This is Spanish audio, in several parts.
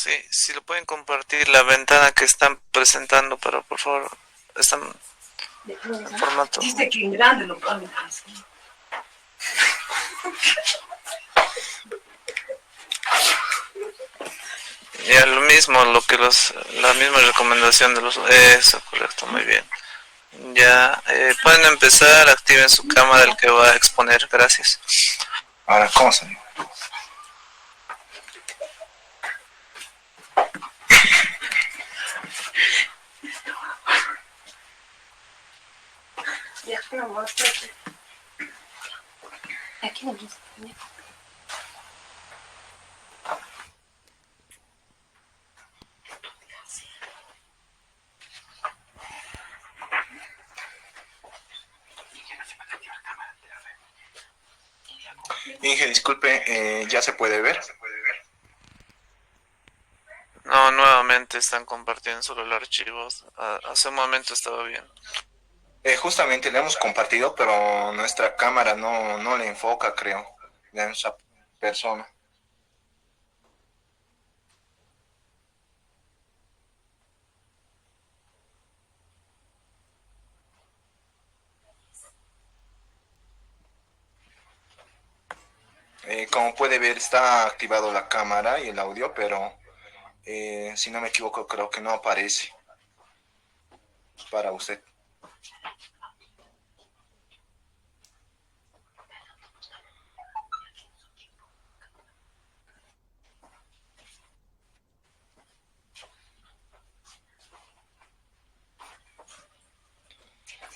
Sí, si lo pueden compartir la ventana que están presentando, pero por favor, están en formato. Dice que en grande lo ponen. Ya lo mismo, la misma recomendación de los, eso, correcto, muy bien. Ya, pueden empezar, activen su cámara el que va a exponer, gracias. Ahora, ¿cómo se llama? Ya, no, muéstrate. Aquí no muestra. Inge, disculpe, ¿ya se puede ver? No, nuevamente están compartiendo solo el archivo. Hace un momento estaba bien. Justamente le hemos compartido, pero nuestra cámara no le enfoca, creo, de nuestra persona. Como puede ver, está activado la cámara y el audio, pero si no me equivoco, creo que no aparece para usted.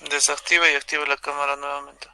Desactiva y activa la cámara nuevamente.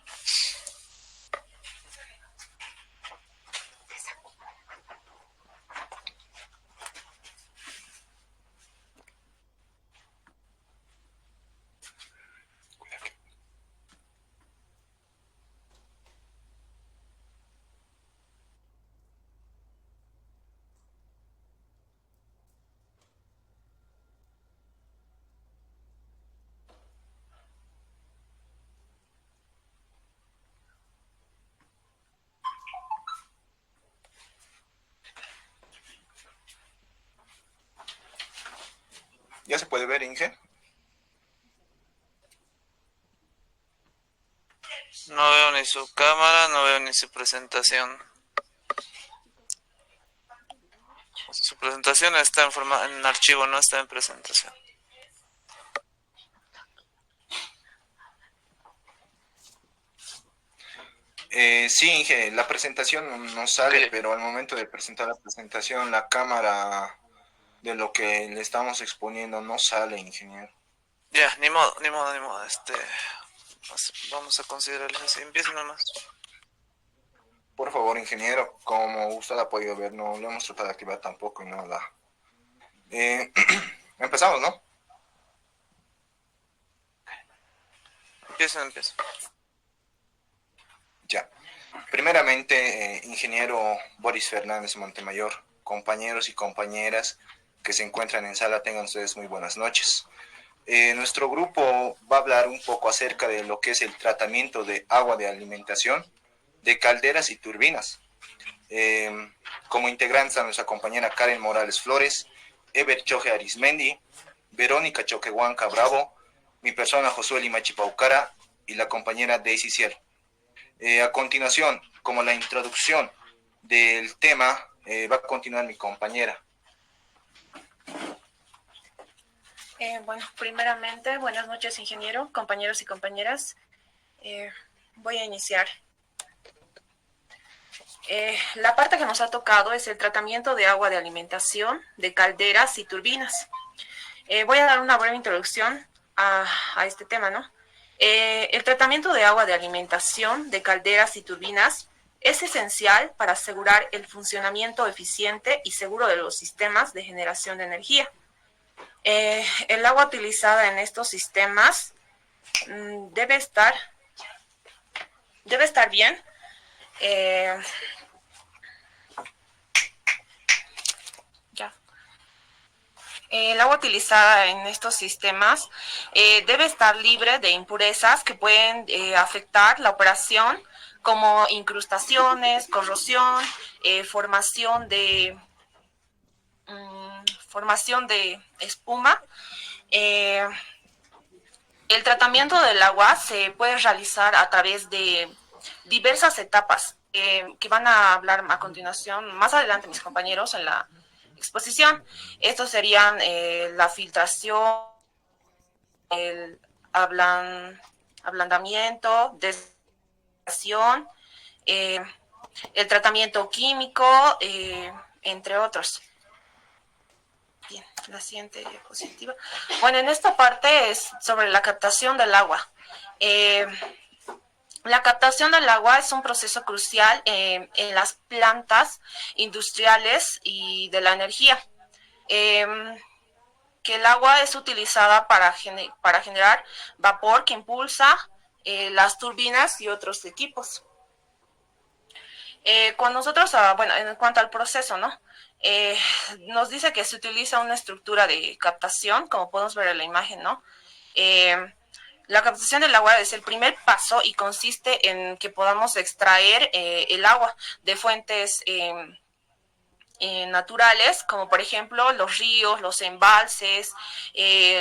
¿Ya se puede ver, Inge? No veo ni su cámara, no veo ni su presentación. Su presentación está en archivo, no está en presentación. Sí, Inge, la presentación no sale, Okay. pero al momento de presentar la presentación, la cámara de lo que le estamos exponiendo no sale, ingeniero. Ya, ni modo, ni modo, ni modo. Vamos a considerarlo así. Empiecen nomás. Por favor, ingeniero, como usted ha podido ver, no lo hemos tratado de activar tampoco y nada. Empezamos, ¿no? Empiecen. Ya. Primeramente, ingeniero Boris Fernández Montemayor, compañeros y compañeras que se encuentran en sala, tengan ustedes muy buenas noches. Nuestro grupo va a hablar un poco acerca de lo que es el tratamiento de agua de alimentación de calderas y turbinas. Como integrantes a nuestra compañera Karen Morales Flores, Ever Choje Arismendi, Verónica Choquehuanca Bravo, mi persona Josué Limachi Paucara y la compañera Daisy Ciel. A continuación, como la introducción del tema, va a continuar mi compañera. Bueno, primeramente, buenas noches, ingeniero, compañeros y compañeras. Voy a iniciar. La parte que nos ha tocado es el tratamiento de agua de alimentación de calderas y turbinas. Voy a dar una breve introducción a este tema, ¿no? El tratamiento de agua de alimentación de calderas y turbinas es esencial para asegurar el funcionamiento eficiente y seguro de los sistemas de generación de energía. El agua utilizada en estos sistemas debe estar bien. Ya. El agua utilizada en estos sistemas debe estar libre de impurezas que pueden afectar la operación, como incrustaciones, corrosión, formación de formación de espuma. El tratamiento del agua se puede realizar a través de diversas etapas que van a hablar a continuación, más adelante mis compañeros en la exposición. Estos serían la filtración, el ablandamiento, deshidratación, el tratamiento químico, entre otros. Bien, la siguiente diapositiva. Bueno, en esta parte es sobre la captación del agua. La captación del agua es un proceso crucial en las plantas industriales y de la energía. Que el agua es utilizada para generar vapor que impulsa las turbinas y otros equipos. Cuando nosotros, bueno, en cuanto al proceso, ¿no? Nos dice que se utiliza una estructura de captación, como podemos ver en la imagen, ¿no? La captación del agua es el primer paso y consiste en que podamos extraer el agua de fuentes naturales, como por ejemplo los ríos, los embalses,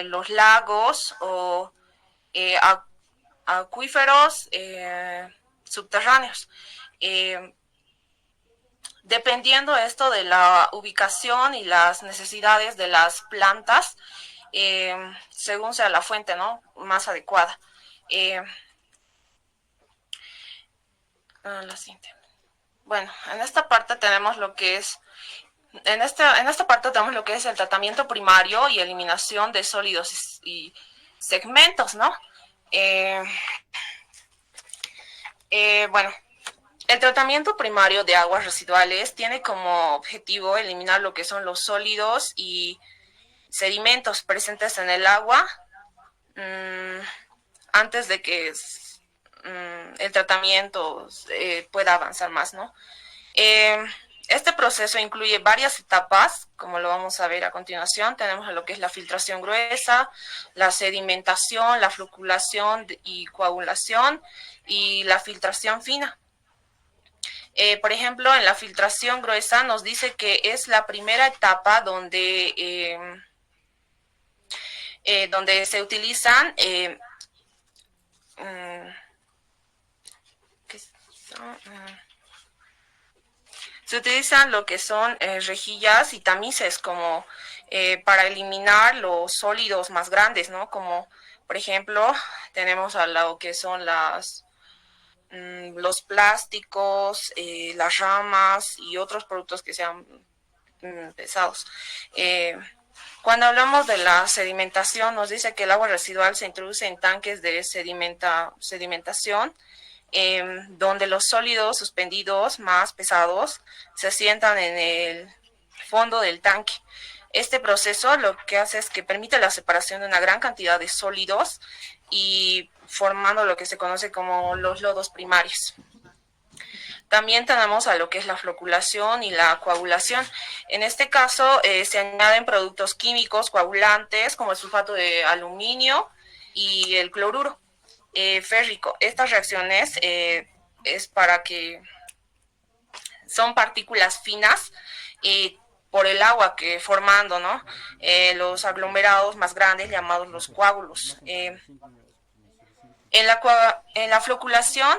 los lagos o acuíferos subterráneos. Dependiendo esto de la ubicación y las necesidades de las plantas, según sea la fuente, ¿no?, más adecuada. La siguiente. Bueno, en esta parte tenemos lo que es en esta parte tenemos lo que es el tratamiento primario y eliminación de sólidos y segmentos, ¿no? Bueno, el tratamiento primario de aguas residuales tiene como objetivo eliminar lo que son los sólidos y sedimentos presentes en el agua antes de que el tratamiento pueda avanzar más, ¿no? Este proceso incluye varias etapas, como lo vamos a ver a continuación. Tenemos lo que es la filtración gruesa, la sedimentación, la floculación y coagulación y la filtración fina. Por ejemplo, en la filtración gruesa nos dice que es la primera etapa donde se utilizan se utilizan lo que son rejillas y tamices como para eliminar los sólidos más grandes, ¿no? Como, por ejemplo, tenemos a lo que son los plásticos, las ramas y otros productos que sean pesados. Cuando hablamos de la sedimentación, nos dice que el agua residual se introduce en tanques de sedimentación, donde los sólidos suspendidos más pesados se asientan en el fondo del tanque. Este proceso lo que hace es que permite la separación de una gran cantidad de sólidos y formando lo que se conoce como los lodos primarios. También tenemos a lo que es la floculación y la coagulación. En este caso se añaden productos químicos coagulantes como el sulfato de aluminio y el cloruro férrico. Estas reacciones es para que son partículas finas por el agua que formando, ¿no?, los aglomerados más grandes llamados los coágulos. En la floculación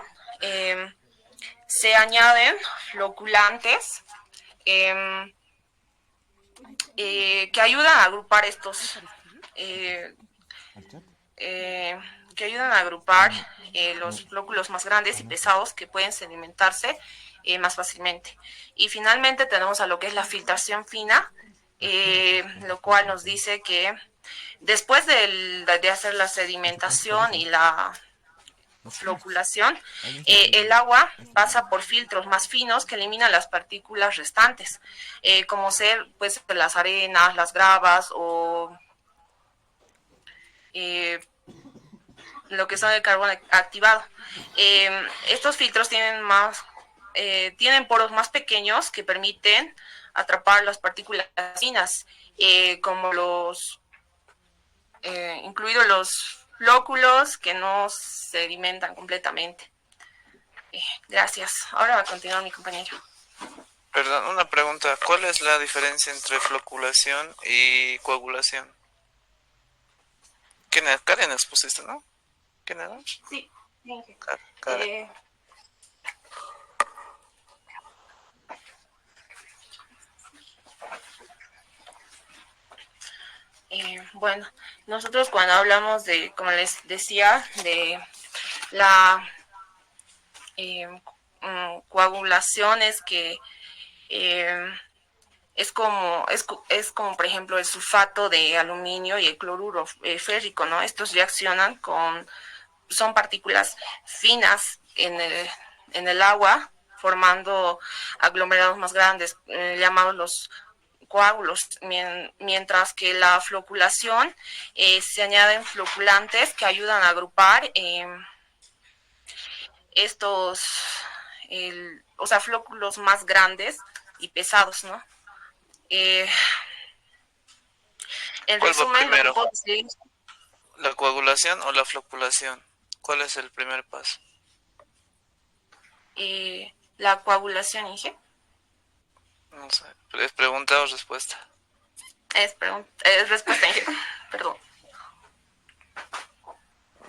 se añaden floculantes que ayudan a agrupar estos los flóculos más grandes y pesados que pueden sedimentarse más fácilmente. Y finalmente tenemos a lo que es la filtración fina, lo cual nos dice que después de hacer la sedimentación y la floculación, el agua pasa por filtros más finos que eliminan las partículas restantes, como ser pues las arenas, las gravas o lo que son el carbón activado. Estos filtros tienen poros más pequeños que permiten atrapar las partículas finas, como incluidos los flóculos que no sedimentan completamente. Gracias. Ahora va a continuar mi compañero. Perdón, una pregunta. ¿Cuál es la diferencia entre floculación y coagulación? ¿Quién era? Karen expusiste, ¿no? ¿Quién era? Sí, Inge. Karen. Eh, bueno, nosotros cuando hablamos de, como les decía, de la eh, coagulación es que eh, es como, por ejemplo, el sulfato de aluminio y el cloruro férrico, ¿no? Estos reaccionan son partículas finas en el agua, formando aglomerados más grandes, llamados los coágulos, mientras que la floculación se añaden floculantes que ayudan a agrupar estos, o sea, flóculos más grandes y pesados, ¿no? Eh, en ¿Cuál va resumen, lo que primero? puedo decir, ¿La coagulación o la floculación? ¿Cuál es el primer paso? la coagulación, Inge, No sé. ¿Es pregunta o respuesta? es respuesta, Inge, perdón.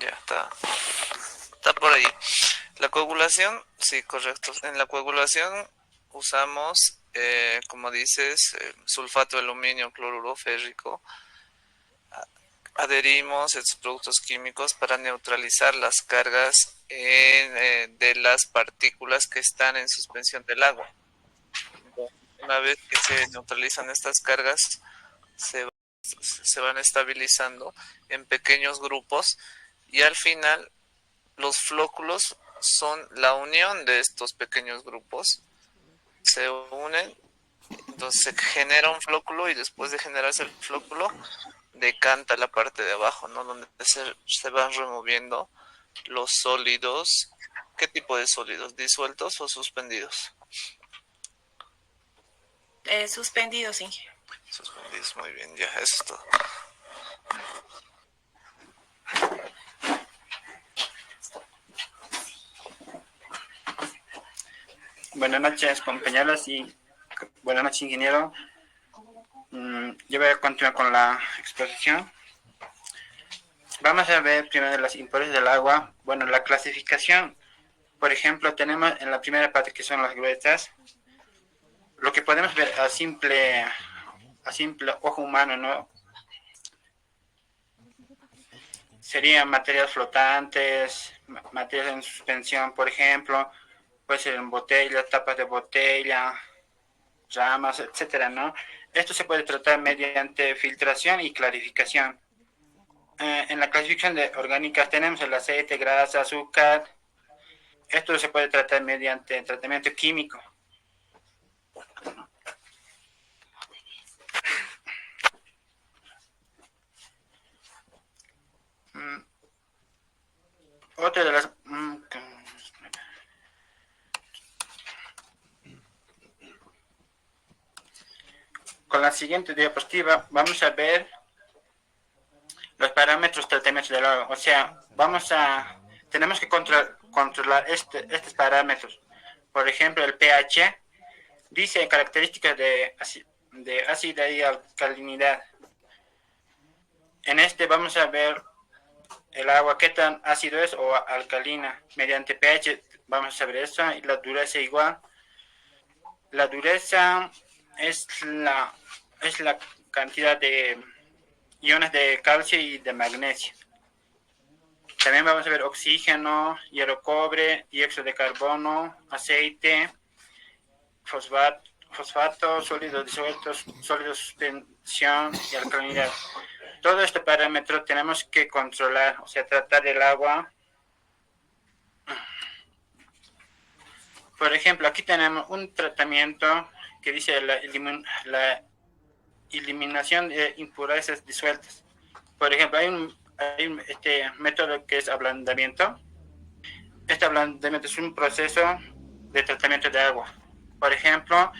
Ya, está. Está por ahí. La coagulación, sí, correcto. En la coagulación usamos, como dices, sulfato de aluminio, cloruro férrico. Adherimos estos productos químicos para neutralizar las cargas de las partículas que están en suspensión del agua. Una vez que se neutralizan estas cargas, se, se van estabilizando en pequeños grupos y al final los flóculos son la unión de estos pequeños grupos, se unen, entonces se genera un flóculo y después de generarse el flóculo decanta la parte de abajo, ¿no? Donde se van removiendo los sólidos. ¿Qué tipo de sólidos? ¿Disueltos o suspendidos? Suspendidos, Inge. Suspendidos, muy bien, ya, eso es todo. Buenas noches, compañeros, y buenas noches, ingeniero. Yo voy a continuar con la exposición. Vamos a ver primero las impurezas del agua. Bueno, la clasificación, por ejemplo, tenemos en la primera parte que son las gruesas. Lo que podemos ver a simple ojo humano, ¿no? Serían materiales flotantes, materiales en suspensión, por ejemplo, puede ser en botellas, tapas de botella, ramas, etcétera, ¿no? Esto se puede tratar mediante filtración y clarificación. En la clasificación de orgánicas tenemos el aceite, grasa, azúcar. Esto se puede tratar mediante tratamiento químico. Otra de las... Con la siguiente diapositiva vamos a ver los parámetros de tratamiento del agua. O sea, tenemos que controlar estos parámetros. Por ejemplo, el pH dice características de acidez y alcalinidad. En este vamos a ver el agua, qué tan ácido es o alcalina. Mediante pH vamos a saber eso, y la dureza igual. La dureza es la cantidad de iones de calcio y de magnesio. También vamos a ver oxígeno, hierro, cobre, dióxido de carbono, aceite, fosfato, sólidos disueltos, sólidos de suspensión y alcalinidad. Todo este parámetro tenemos que controlar, o sea, tratar el agua. Por ejemplo, aquí tenemos un tratamiento que dice la eliminación de impurezas disueltas. Por ejemplo, hay un método que es ablandamiento. Este ablandamiento es un proceso de tratamiento de agua. Por ejemplo,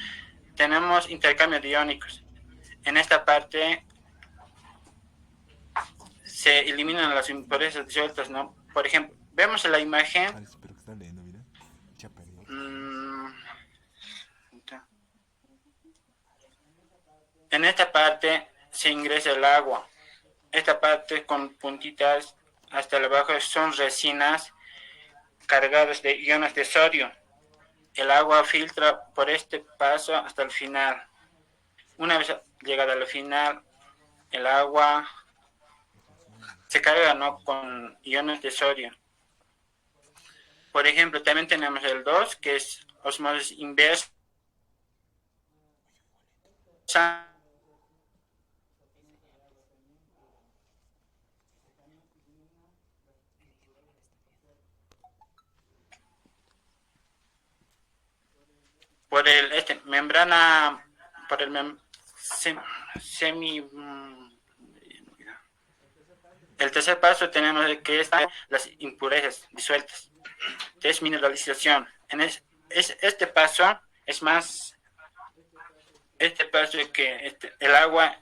tenemos intercambio de iónicos. En esta parte se eliminan las impurezas disueltas, ¿no? Por ejemplo, vemos en la imagen. En esta parte se ingresa el agua. Esta parte con puntitas hasta abajo son resinas cargadas de iones de sodio. El agua filtra por este paso hasta el final. Una vez llegada al final, el agua se carga, ¿no?, con iones de sodio. Por ejemplo, también tenemos el 2, que es osmosis inversa. Por el membrana, por el el tercer paso tenemos que es las impurezas disueltas. Desmineralización. Este paso es más, este paso es que el agua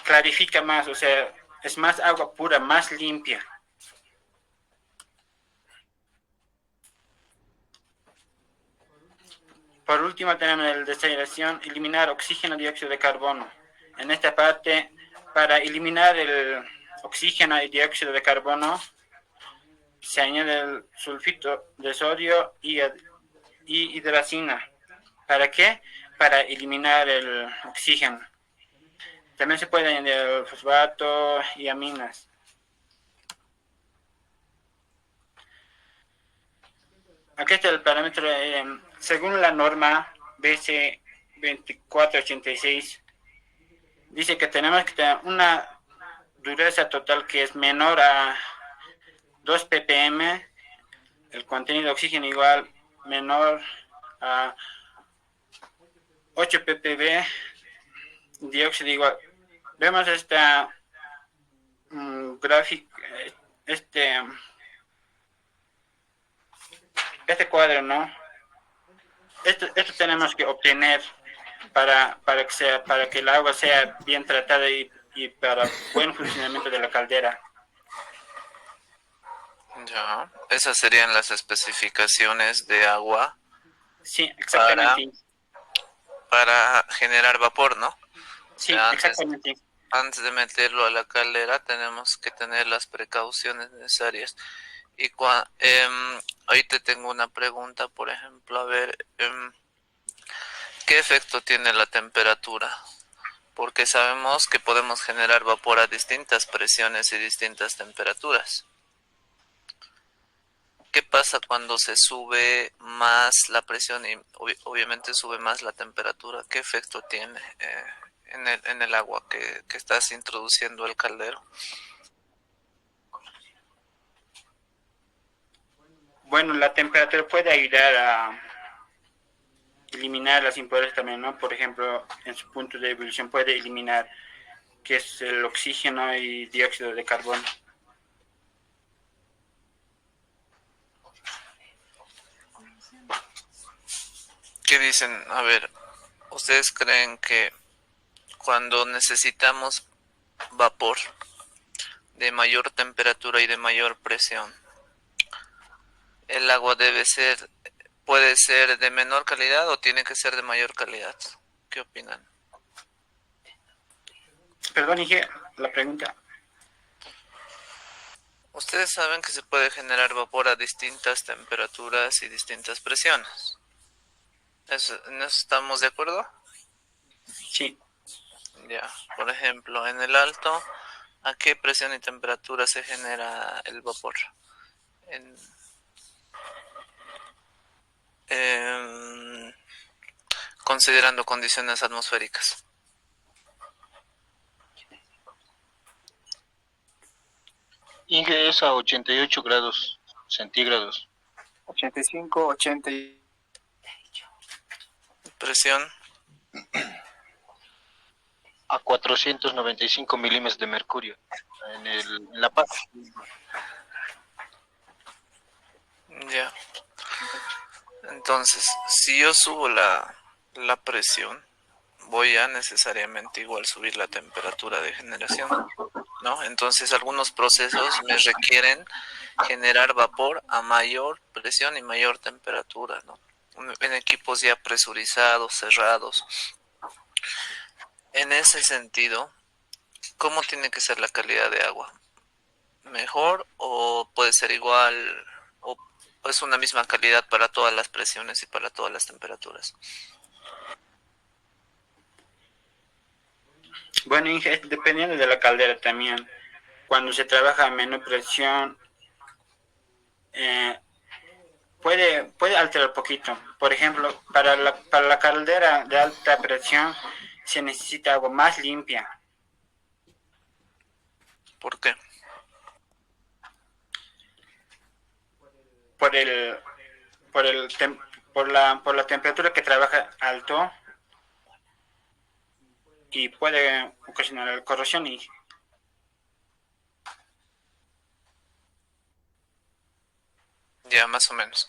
clarifica más, o sea, es más agua pura, más limpia. Por último tenemos la desaceleración, eliminar oxígeno y dióxido de carbono. En esta parte, para eliminar el oxígeno y dióxido de carbono, se añade el sulfito de sodio y hidracina. ¿Para qué? Para eliminar el oxígeno. También se puede añadir el fosfato y aminas. Aquí está el parámetro, según la norma BC 2486, dice que tenemos que tener una dureza total que es menor a 2 ppm, el contenido de oxígeno igual menor a 8 ppb, dióxido igual. Vemos esta gráfico, este cuadro, ¿no? Esto tenemos que obtener para que el agua sea bien tratada y para buen funcionamiento de la caldera. Ya, esas serían las especificaciones de agua. Sí, exactamente. Para generar vapor, ¿no? Sí, exactamente. Antes de meterlo a la caldera tenemos que tener las precauciones necesarias. Y ahorita tengo una pregunta, por ejemplo, a ver, ¿qué efecto tiene la temperatura? Porque sabemos que podemos generar vapor a distintas presiones y distintas temperaturas. ¿Qué pasa cuando se sube más la presión y obviamente sube más la temperatura? ¿Qué efecto tiene en el agua que estás introduciendo al caldero? Bueno, la temperatura puede ayudar a eliminar las impurezas también, ¿no? Por ejemplo, en su punto de ebullición puede eliminar, que es el oxígeno y dióxido de carbono. ¿Qué dicen? A ver, ¿ustedes creen que cuando necesitamos vapor de mayor temperatura y de mayor presión, el agua puede ser de menor calidad o tiene que ser de mayor calidad? ¿Qué opinan? Perdón, dije la pregunta. Ustedes saben que se puede generar vapor a distintas temperaturas y distintas presiones. ¿En eso estamos de acuerdo? Sí. Ya, por ejemplo, en el alto, ¿a qué presión y temperatura se genera el vapor? Considerando condiciones atmosféricas. Ingresa a 88 grados centígrados. 85, 80. Presión. A 495 milímetros de mercurio en La Paz. Ya. Entonces, si yo subo la presión, voy a necesariamente igual subir la temperatura de generación, ¿no? Entonces, algunos procesos me requieren generar vapor a mayor presión y mayor temperatura, ¿no? En equipos ya presurizados, cerrados. en ese sentido, ¿cómo tiene que ser la calidad de agua? ¿Mejor o puede ser igual o es una misma calidad para todas las presiones y para todas las temperaturas? Bueno, Inge, dependiendo de la caldera también. Cuando se trabaja a menor presión, eh, puede alterar poquito. Por ejemplo, para la caldera de alta presión se necesita agua más limpia. ¿Por qué? Por el, por el tem- por la temperatura que trabaja alto y puede ocasionar corrosión. Y Ya, más o menos.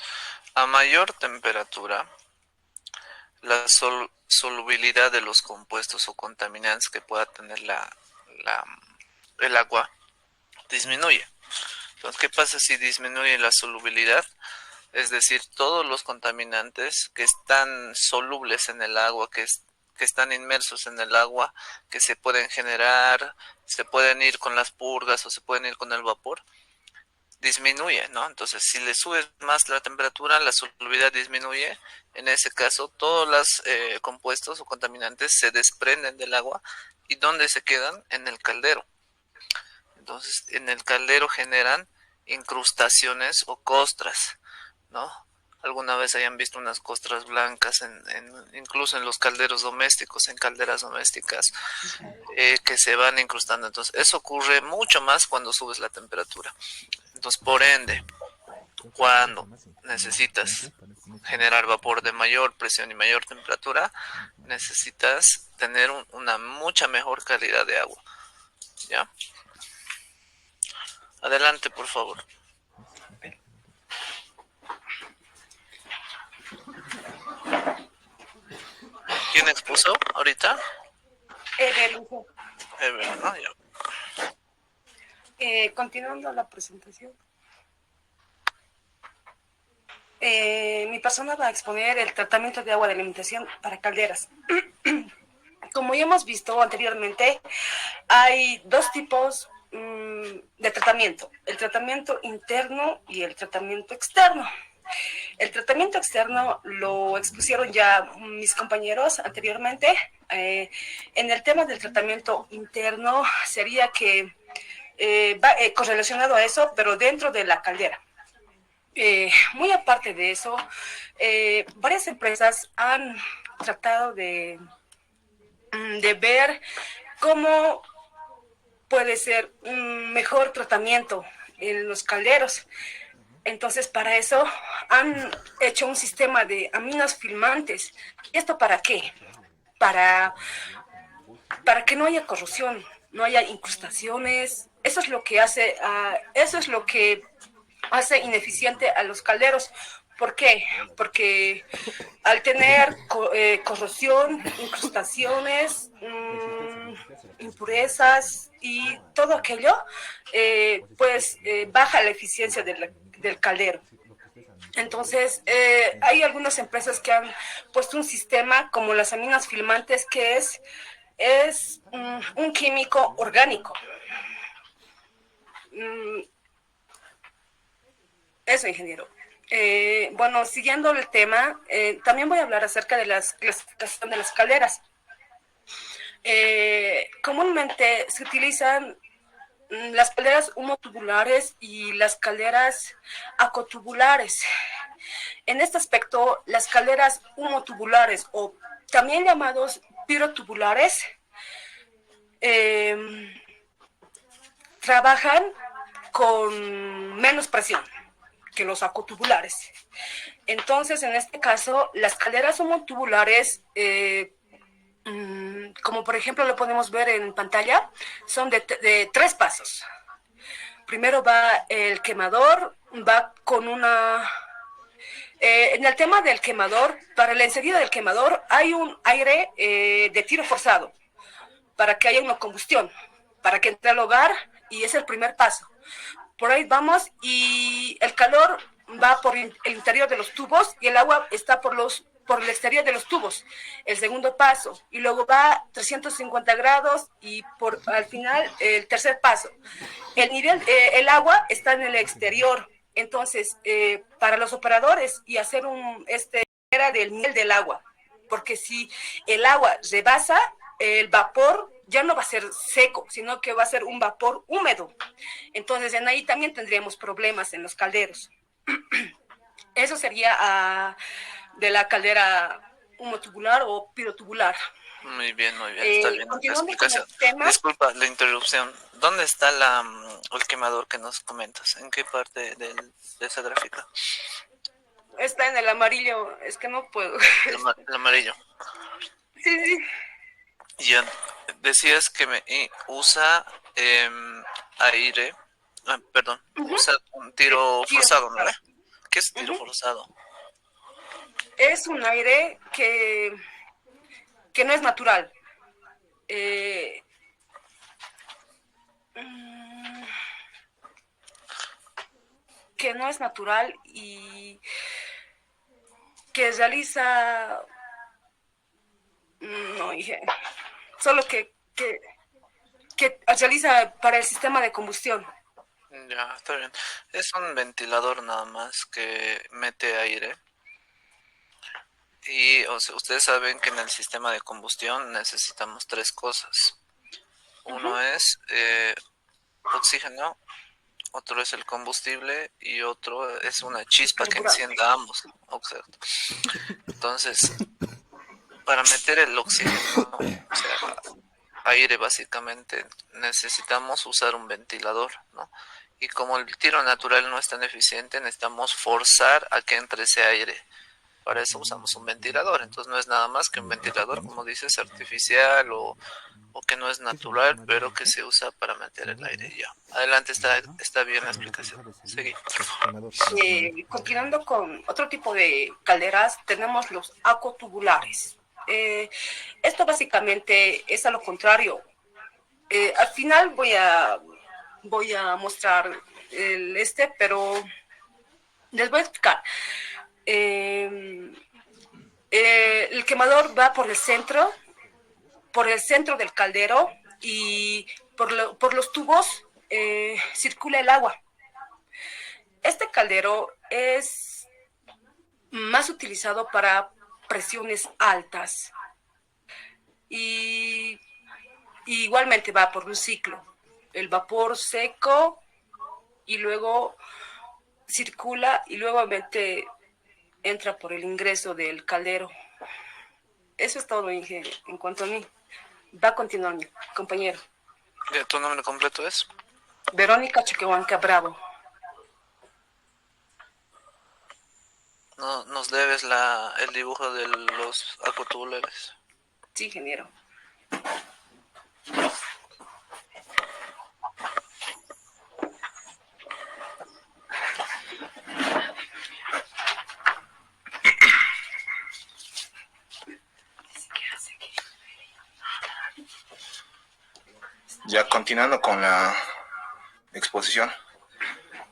A mayor temperatura, la solubilidad de los compuestos o contaminantes que pueda tener la- el agua disminuye. Entonces, ¿qué pasa si disminuye la solubilidad? Es decir, todos los contaminantes que están solubles en el agua, que están inmersos en el agua, que se pueden generar, se pueden ir con las purgas o se pueden ir con el vapor, disminuye, ¿no? Entonces, si le subes más la temperatura, la solubilidad disminuye. En ese caso, todos los compuestos o contaminantes se desprenden del agua. ¿Y dónde se quedan? En el caldero. Entonces, en el caldero generan incrustaciones o costras, ¿no? Alguna vez hayan visto unas costras blancas, incluso en los calderos domésticos, en calderas domésticas, que se van incrustando. Entonces, eso ocurre mucho más cuando subes la temperatura. Entonces, por ende, cuando necesitas generar vapor de mayor presión y mayor temperatura, necesitas tener una mucha mejor calidad de agua. ¿Ya? Adelante, por favor. ¿Quién expuso ahorita? ¿No? Ya. Continuando la presentación, mi persona va a exponer el tratamiento de agua de alimentación para calderas. Como ya hemos visto anteriormente, hay dos tipos de tratamiento: el tratamiento interno y el tratamiento externo. El tratamiento externo lo expusieron ya mis compañeros anteriormente. En el tema del tratamiento interno sería que va correlacionado a eso, pero dentro de la caldera. Muy aparte de eso, varias empresas han tratado de ver cómo puede ser un mejor tratamiento en los calderos. Entonces, para eso han hecho un sistema de aminos filmantes. ¿Esto para qué? Para que no haya corrosión, no haya incrustaciones. Eso es lo que hace ineficiente a los calderos. ¿Por qué? Porque al tener corrosión, incrustaciones, impurezas y todo aquello, baja la eficiencia del caldero. Entonces, hay algunas empresas que han puesto un sistema como las aminas filmantes, que es un químico orgánico. Eso, ingeniero. Bueno, siguiendo el tema, también voy a hablar acerca de la clasificación de las calderas. Comúnmente se utilizan las calderas humotubulares y las calderas acotubulares. En este aspecto, las calderas humotubulares, o también llamados pirotubulares, trabajan con menos presión que los acotubulares. Entonces, en este caso, las calderas homotubulares, como por ejemplo lo podemos ver en pantalla, son de 3 pasos. Primero va el quemador, va con una... en el tema del quemador, para la encendida del quemador hay un aire de tiro forzado para que haya una combustión, para que entre al hogar, y es el primer paso. Por ahí vamos y el calor va por el interior de los tubos y el agua está por por el exterior de los tubos, el segundo paso, y luego va 350 grados y al final el tercer paso. El agua está en el exterior, entonces para los operadores y hacer era del nivel del agua, porque si el agua rebasa, el vapor ya no va a ser seco, sino que va a ser un vapor húmedo. Entonces en ahí también tendríamos problemas en los calderos. Eso sería de la caldera humotubular o pirotubular. Muy bien, está bien la Continuando con explicación. el tema. Disculpa la interrupción. ¿Dónde está el quemador que nos comentas? ¿En qué parte de esa gráfica? Está en el amarillo, es que no puedo. El amarillo. Sí. Ya decías que usa aire, perdón, usa un tiro forzado, ¿no? ¿Qué es tiro forzado? Es un aire que no es natural. Que no es natural y que realiza, no dije, solo que realiza para el sistema de combustión. Ya, está bien. Es un ventilador nada más que mete aire. Y ustedes saben que en el sistema de combustión necesitamos tres cosas. Uno es oxígeno, otro es el combustible y otro es una chispa que encienda ambos. Exacto. Entonces, para meter el oxígeno, o sea, aire básicamente, necesitamos usar un ventilador, ¿no? Y como el tiro natural no es tan eficiente, necesitamos forzar a que entre ese aire. Para eso usamos un ventilador. Entonces no es nada más que un ventilador, como dices, artificial o que no es natural, pero que se usa para meter el aire. Ya. Adelante, está bien la explicación. Seguí. Continuando con otro tipo de calderas, tenemos los acotubulares. Esto básicamente es a lo contrario. Al final voy a mostrar pero les voy a explicar. El quemador va por el centro del caldero y por los tubos circula el agua. Este caldero es más utilizado para presiones altas y igualmente va por un ciclo. El vapor seco y luego circula y luego entra por el ingreso del caldero. Eso es todo en cuanto a mí. Va a continuar mi compañero. ¿Tu nombre completo es? Verónica Chiquehuanca Bravo. No, nos debes el dibujo de los acotubulares. Sí, ingeniero. Ya continuando con la exposición.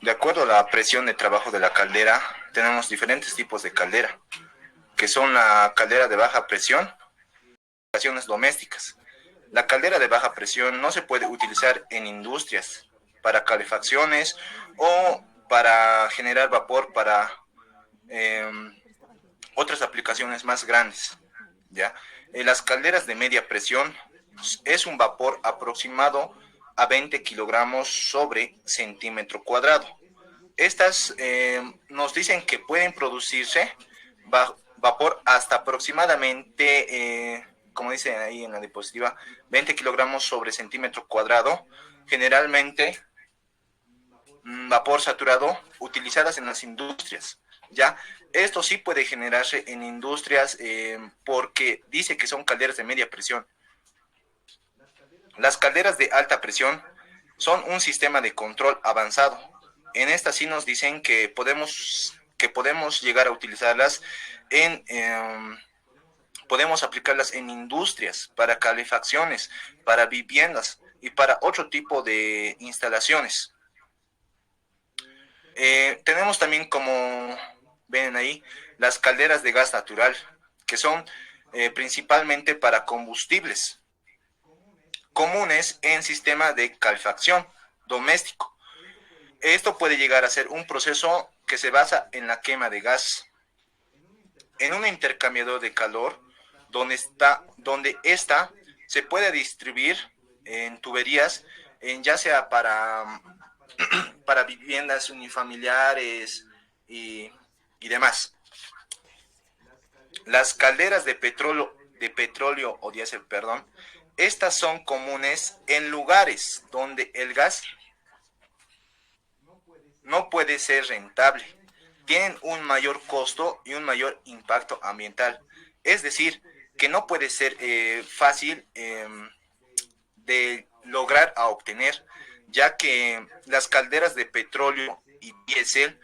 De acuerdo a la presión de trabajo de la caldera, tenemos diferentes tipos de caldera, que son la caldera de baja presión, aplicaciones domésticas. La caldera de baja presión no se puede utilizar en industrias para calefacciones o para generar vapor para otras aplicaciones más grandes, ¿ya? Las calderas de media presión es un vapor aproximado a 20 kilogramos sobre centímetro cuadrado. Estas nos dicen que pueden producirse vapor hasta aproximadamente, como dice ahí en la diapositiva, 20 kilogramos sobre centímetro cuadrado, generalmente vapor saturado, utilizadas en las industrias, ¿ya? Esto sí puede generarse en industrias porque dice que son calderas de media presión. Las calderas de alta presión son un sistema de control avanzado. En estas sí nos dicen que podemos llegar a utilizarlas podemos aplicarlas en industrias, para calefacciones, para viviendas y para otro tipo de instalaciones. Tenemos también, como ven ahí, las calderas de gas natural. que son principalmente para combustibles comunes en sistema de calefacción doméstico. Esto puede llegar a ser un proceso que se basa en la quema de gas en un intercambiador de calor donde esta se puede distribuir en tuberías, ya sea para viviendas unifamiliares y demás. Las calderas de petróleo o diésel, perdón, estas son comunes en lugares donde el gas no puede ser rentable. Tienen un mayor costo y un mayor impacto ambiental. Es decir, que no puede ser fácil de lograr a obtener, ya que las calderas de petróleo y diésel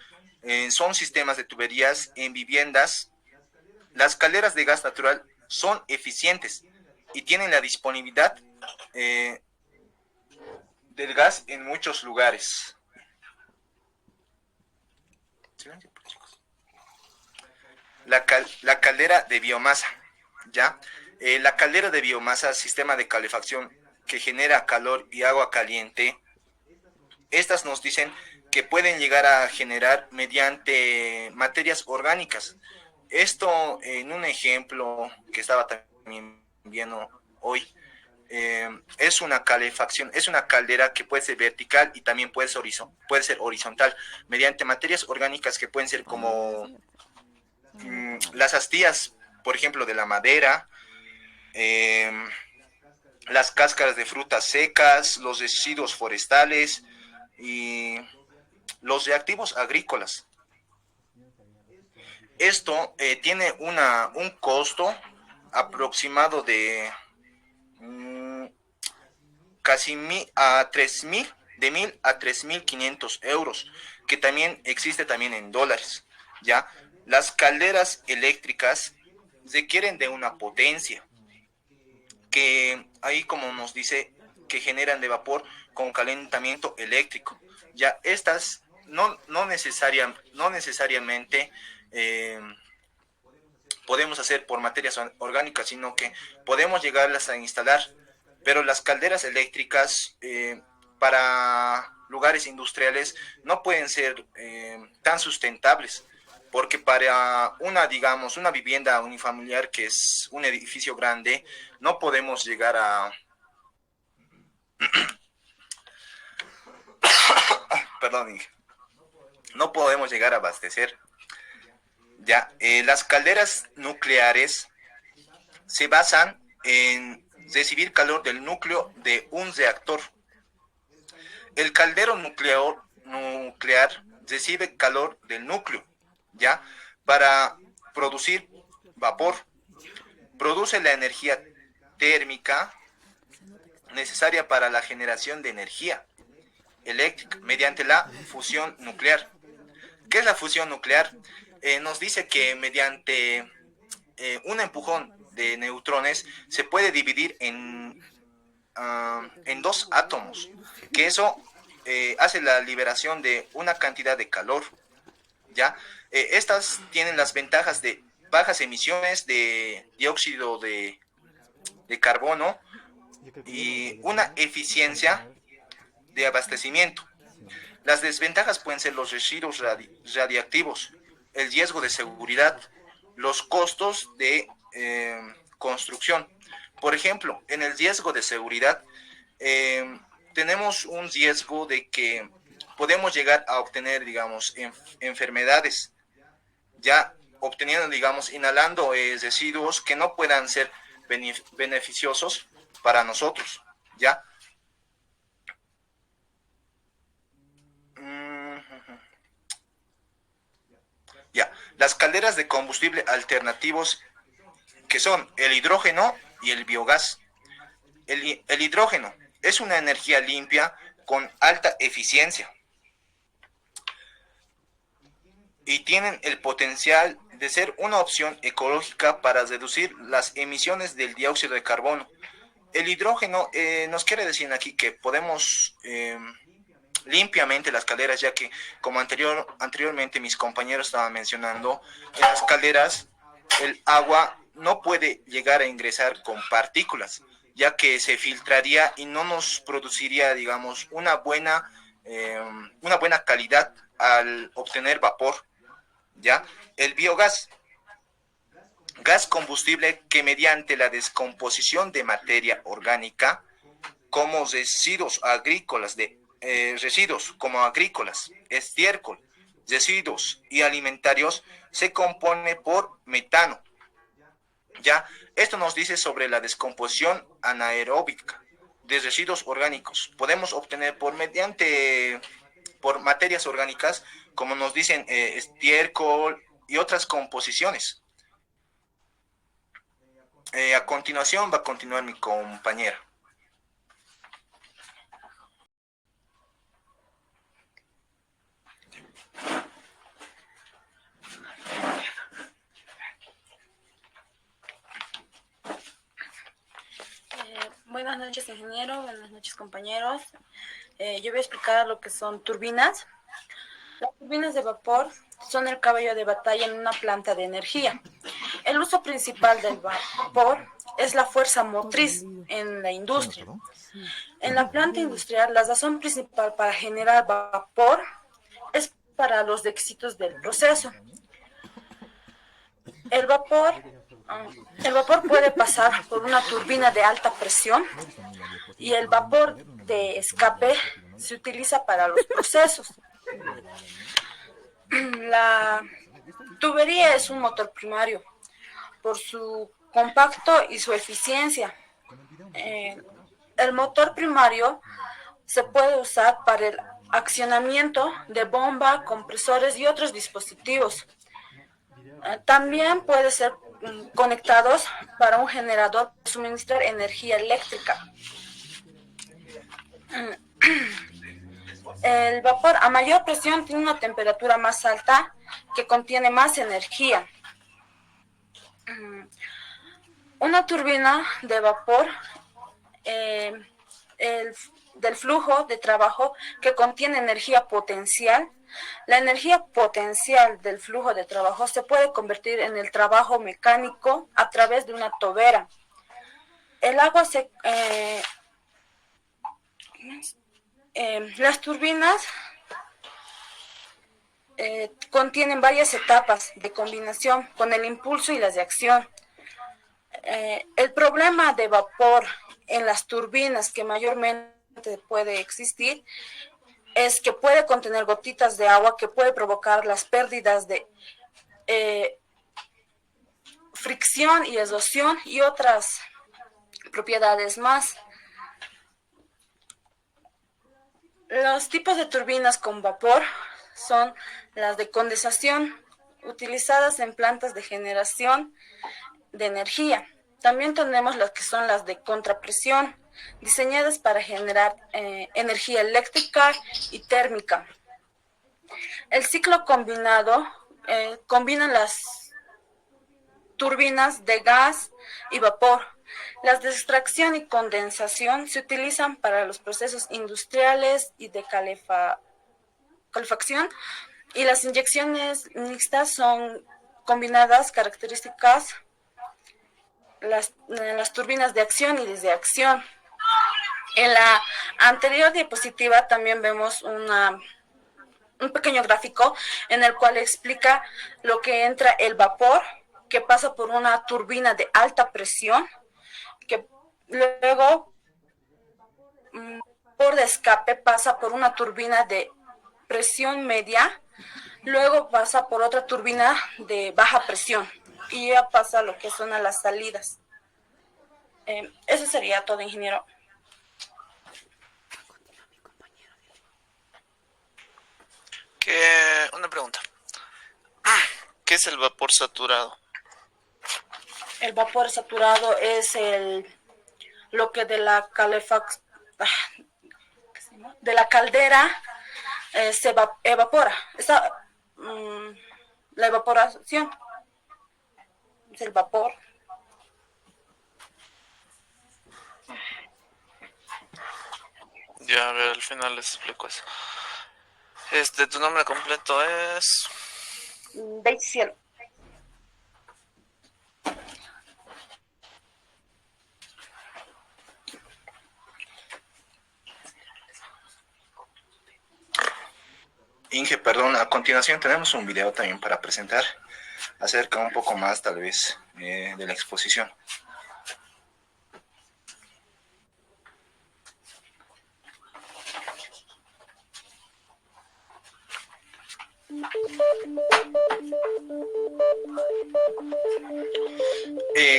son sistemas de tuberías en viviendas. Las calderas de gas natural son eficientes y tienen la disponibilidad del gas en muchos lugares. La caldera de biomasa, ¿ya? La caldera de biomasa, sistema de calefacción que genera calor y agua caliente, estas nos dicen que pueden llegar a generar mediante materias orgánicas. Esto en un ejemplo que estaba también viendo hoy, es una calefacción, es una caldera que puede ser vertical y también puede ser horizontal, mediante materias orgánicas que pueden ser como las astillas, por ejemplo, de la madera, las cáscaras de frutas secas, los residuos forestales y los reactivos agrícolas. Esto tiene un costo aproximado de casi de 1.000 a 3.500 euros, que también existe también en dólares, ¿ya? Las calderas eléctricas requieren de una potencia, que ahí como nos dice, que generan de vapor con calentamiento eléctrico. Ya estas no necesariamente podemos hacer por materias orgánicas, sino que podemos llegarlas a instalar, pero las calderas eléctricas para lugares industriales no pueden ser tan sustentables, porque para digamos, una vivienda unifamiliar que es un edificio grande, no podemos llegar a perdón, no podemos llegar a abastecer. Ya, las calderas nucleares se basan en recibir calor del núcleo de un reactor. El caldero nuclear recibe calor del núcleo, ¿ya? Para producir vapor. Produce la energía térmica necesaria para la generación de energía eléctrica mediante la fusión nuclear. ¿Qué es la fusión nuclear? Nos dice que mediante un empujón de neutrones se puede dividir en dos átomos, que eso hace la liberación de una cantidad de calor, ¿ya? Estas tienen las ventajas de bajas emisiones de dióxido de carbono y una eficiencia de abastecimiento. Las desventajas pueden ser los residuos radiactivos, el riesgo de seguridad, los costos de construcción. Por ejemplo, en el riesgo de seguridad, tenemos un riesgo de que podemos llegar a obtener, digamos, enfermedades, ya obteniendo, digamos, inhalando residuos que no puedan ser beneficiosos para nosotros, ¿ya? Ya, las calderas de combustible alternativos, que son el hidrógeno y el biogás. El hidrógeno es una energía limpia con alta eficiencia y tienen el potencial de ser una opción ecológica para reducir las emisiones del dióxido de carbono. El hidrógeno nos quiere decir aquí que podemos limpiamente las calderas, ya que como anteriormente mis compañeros estaban mencionando, en las calderas el agua no puede llegar a ingresar con partículas, ya que se filtraría y no nos produciría, digamos, una buena calidad al obtener vapor, ¿ya? El biogás, gas combustible que mediante la descomposición de materia orgánica, como residuos agrícolas, residuos como agrícolas, estiércol, residuos y alimentarios, se compone por metano. ¿Ya? Esto nos dice sobre la descomposición anaeróbica de residuos orgánicos. Podemos obtener por materias orgánicas, como nos dicen, estiércol y otras composiciones. A continuación va a continuar mi compañera. Buenas noches, ingeniero. Buenas noches, compañeros. Yo voy a explicar lo que son turbinas. Las turbinas de vapor son el caballo de batalla en una planta de energía. El uso principal del vapor es la fuerza motriz en la industria. En la planta industrial, la razón principal para generar vapor es para los éxitos del proceso. El vapor puede pasar por una turbina de alta presión y el vapor de escape se utiliza para los procesos. La tubería es un motor primario por su compacto y su eficiencia. El motor primario se puede usar para el accionamiento de bomba, compresores y otros dispositivos. También puede ser conectados para un generador para suministrar energía eléctrica. El vapor a mayor presión tiene una temperatura más alta que contiene más energía. Una turbina de vapor del flujo de trabajo que contiene energía potencial. La energía potencial del flujo de trabajo se puede convertir en el trabajo mecánico a través de una tobera. El agua las turbinas contienen varias etapas de combinación con el impulso y las de acción. El problema de vapor en las turbinas que mayormente puede existir es que puede contener gotitas de agua que puede provocar las pérdidas de fricción y exhaustón y otras propiedades más. Los tipos de turbinas con vapor son las de condensación, utilizadas en plantas de generación de energía. También tenemos las que son las de contrapresión, diseñadas para generar energía eléctrica y térmica. El ciclo combinado combina las turbinas de gas y vapor. Las de extracción y condensación se utilizan para los procesos industriales y de calefacción, y las inyecciones mixtas son combinadas características las turbinas de acción y desde acción. En la anterior diapositiva también vemos un pequeño gráfico en el cual explica lo que entra el vapor, que pasa por una turbina de alta presión, que luego por de escape pasa por una turbina de presión media, luego pasa por otra turbina de baja presión y ya pasa lo que son a las salidas. Eso sería todo, ingeniero. Una pregunta. ¿Qué es el vapor saturado? El vapor saturado es lo que de la caldera se evapora. La evaporación es el vapor. Ya, a ver, al final les explico eso. Tu nombre completo es... Daisy Cielo. Inge, perdón, a continuación tenemos un video también para presentar acerca un poco más tal vez de la exposición.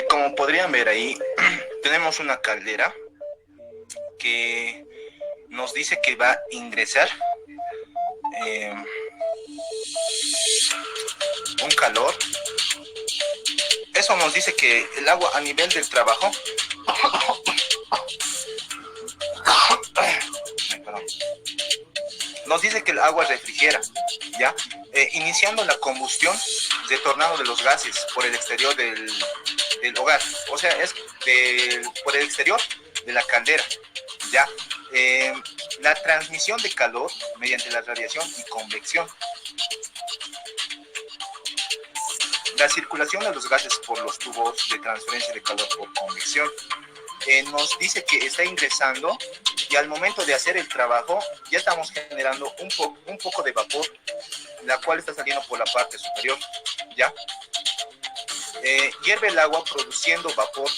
Como podrían ver ahí, tenemos una caldera que nos dice que va a ingresar un calor. Eso nos dice que el agua a nivel del trabajo nos dice que el agua refrigera, ¿ya? Iniciando la combustión, retornando de los gases por el exterior del hogar, o sea, es por el exterior de la caldera, ¿ya? La transmisión de calor mediante la radiación y convección. La circulación de los gases por los tubos de transferencia de calor por convección. Nos dice que está ingresando y al momento de hacer el trabajo ya estamos generando un poco de vapor, la cual está saliendo por la parte superior, ¿ya? Hierve el agua produciendo vapor,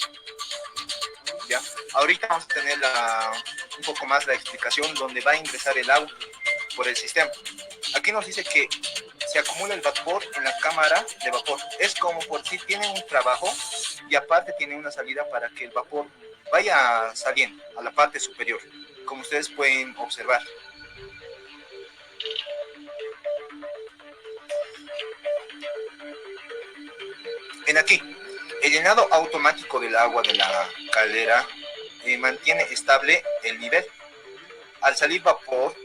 ¿ya? Ahorita vamos a tener un poco más la explicación donde va a ingresar el agua por el sistema. Aquí nos dice que se acumula el vapor en la cámara de vapor. Es como por si tiene un trabajo y aparte tiene una salida para que el vapor vaya saliendo a la parte superior, como ustedes pueden observar. Aquí, el llenado automático del agua de la caldera mantiene estable el nivel. Al salir vapor,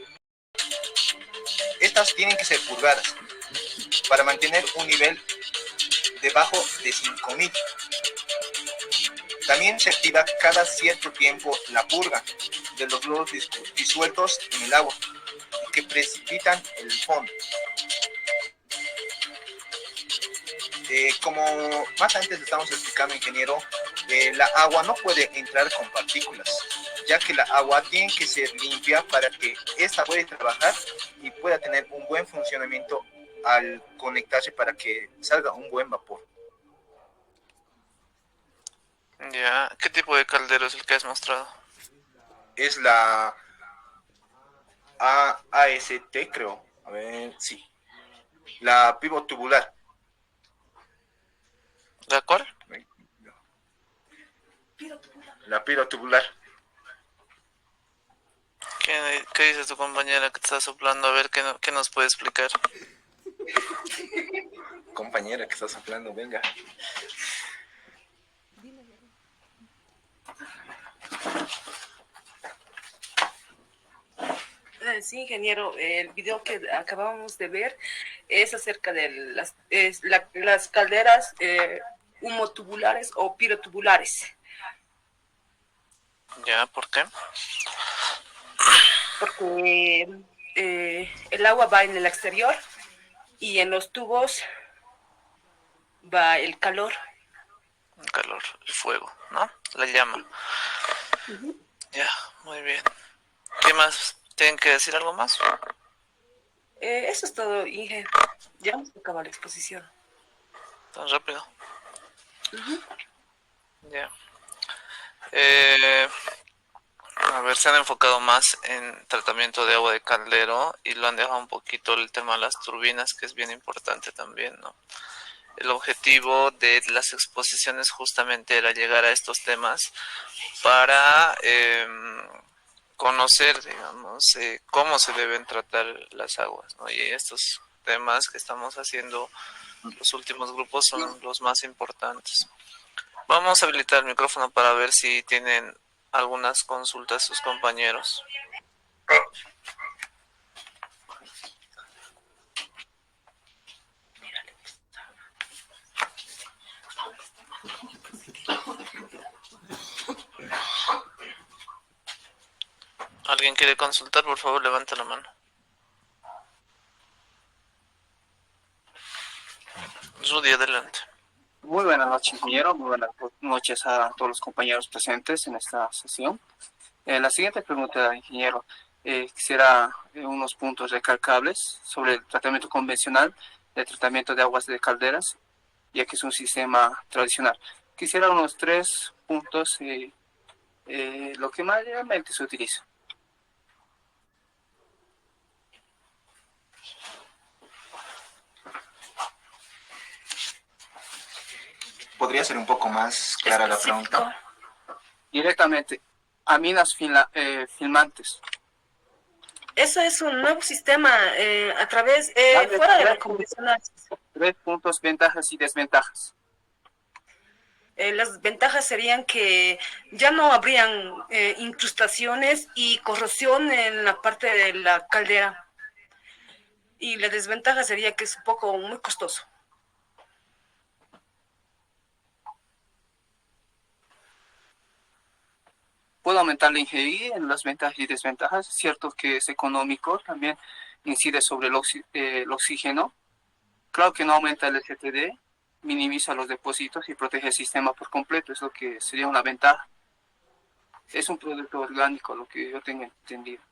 estas tienen que ser purgadas para mantener un nivel debajo de 5000. También se activa cada cierto tiempo la purga de los lodos disueltos en el agua que precipitan el fondo. Como más antes le estamos explicando, ingeniero, la agua no puede entrar con partículas, ya que la agua tiene que ser limpia para que ésta pueda trabajar y pueda tener un buen funcionamiento al conectarse para que salga un buen vapor. Ya, ¿qué tipo de caldero es el que has mostrado? Es la AST, creo. A ver, sí. La pivot tubular. ¿La cuál? La pivot tubular. ¿Qué dice tu compañera que te está soplando? A ver, ¿qué nos puede explicar? Compañera que está soplando, venga. Sí, ingeniero, el video que acabamos de ver es acerca de las calderas humotubulares o pirotubulares. Ya, ¿por qué? Porque el agua va en el exterior y en los tubos va el calor. El calor, el fuego, ¿no? La llama. Ya, muy bien. ¿Qué más? ¿Tienen que decir algo más? Eso es todo, Inge. Ya hemos acabado la exposición. ¿Tan rápido? Ya. A ver, se han enfocado más en tratamiento de agua de caldero y lo han dejado un poquito el tema de las turbinas, que es bien importante también, ¿no? El objetivo de las exposiciones justamente era llegar a estos temas para conocer, digamos, cómo se deben tratar las aguas, ¿no? Y estos temas que estamos haciendo, los últimos grupos, son los más importantes. Vamos a habilitar el micrófono para ver si tienen algunas consultas sus compañeros. ¿Alguien quiere consultar? Por favor, levanta la mano. Rudy, adelante. Muy buenas noches, ingeniero. Muy buenas noches a todos los compañeros presentes en esta sesión. La siguiente pregunta, ingeniero. Quisiera unos puntos recalcables sobre el tratamiento convencional de tratamiento de aguas de calderas, ya que es un sistema tradicional. Quisiera unos 3 puntos, lo que mayormente se utiliza. ¿Podría ser un poco más clara la pregunta? Directamente, aminas filmantes. Eso es un nuevo sistema a través, fuera de lo convencional. 3 puntos, ventajas y desventajas. Las ventajas serían que ya no habrían incrustaciones y corrosión en la parte de la caldera. Y la desventaja sería que es un poco muy costoso. Puedo aumentar la ingeniería en las ventajas y desventajas. Es cierto que es económico, también incide sobre el oxígeno. Claro que no aumenta el STD, minimiza los depósitos y protege el sistema por completo. Es lo que sería una ventaja. Es un producto orgánico, lo que yo tengo entendido.